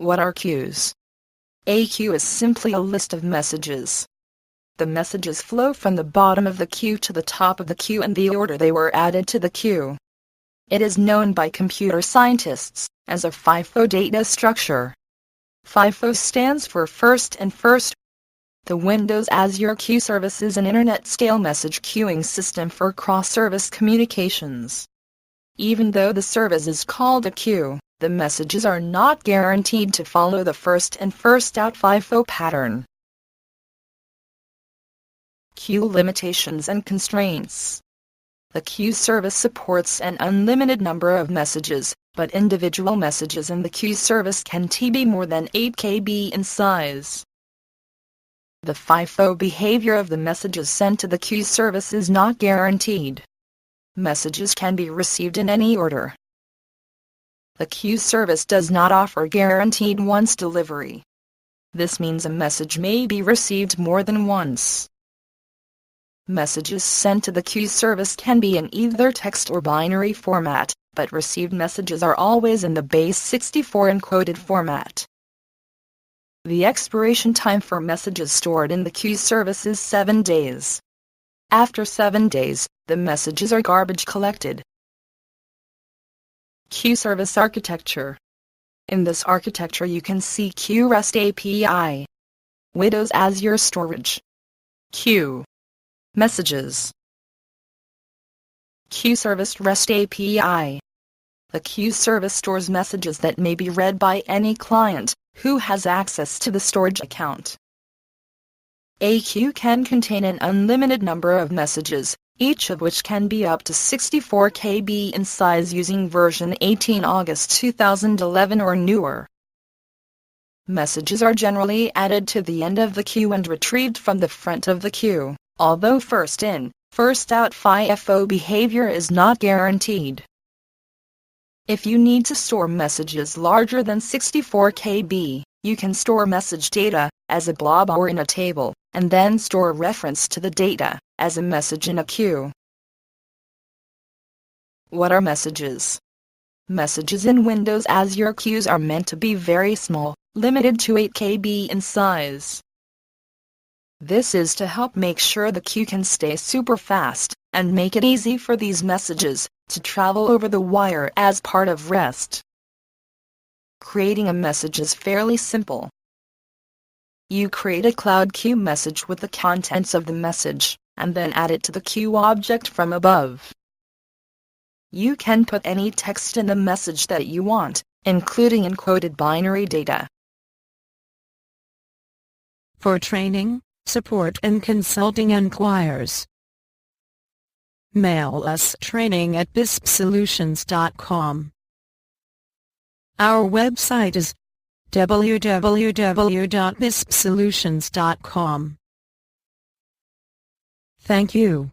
What are queues? A queue is simply a list of messages. The messages flow from the bottom of the queue to the top of the queue in the order they were added to the queue. It is known by computer scientists as a FIFO data structure. FIFO stands for first and first. The Windows Azure Queue Service is an internet-scale message queuing system for cross-service communications. Even though the service is called a queue, the messages are not guaranteed to follow the first and first out FIFO pattern. Queue limitations and constraints. The queue service supports an unlimited number of messages, but individual messages in the queue service can be more than 8 KB in size. The FIFO behavior of the messages sent to the queue service is not guaranteed. Messages can be received in any order. The queue service does not offer guaranteed once delivery. This means a message may be received more than once. Messages sent to the queue service can be in either text or binary format, but received messages are always in the base 64 encoded format. The expiration time for messages stored in the queue service is 7 days. After 7 days, the messages are garbage collected. Queue service architecture. In this architecture you can see Queue REST API, Windows Azure Storage, Queue, Messages, Queue Service REST API. The queue service stores messages that may be read by any client who has access to the storage account. A queue can contain an unlimited number of messages, each of which can be up to 64 KB in size using version 18 August 2011 or newer. Messages are generally added to the end of the queue and retrieved from the front of the queue, although first in, first out FIFO behavior is not guaranteed. If you need to store messages larger than 64 KB, you can store message data as a blob or in a table, and then store reference to the data as a message in a queue. What are messages? Messages in Windows Azure queues are meant to be very small, limited to 8 KB in size. This is to help make sure the queue can stay super fast, and make it easy for these messages to travel over the wire as part of REST. Creating a message is fairly simple. You create a cloud queue message with the contents of the message, and then add it to the queue object from above. You can put any text in the message that you want, including encoded binary data. For training, support and consulting enquiries, mail us training@bispsolutions.com. Our website is www.bispsolutions.com. Thank you.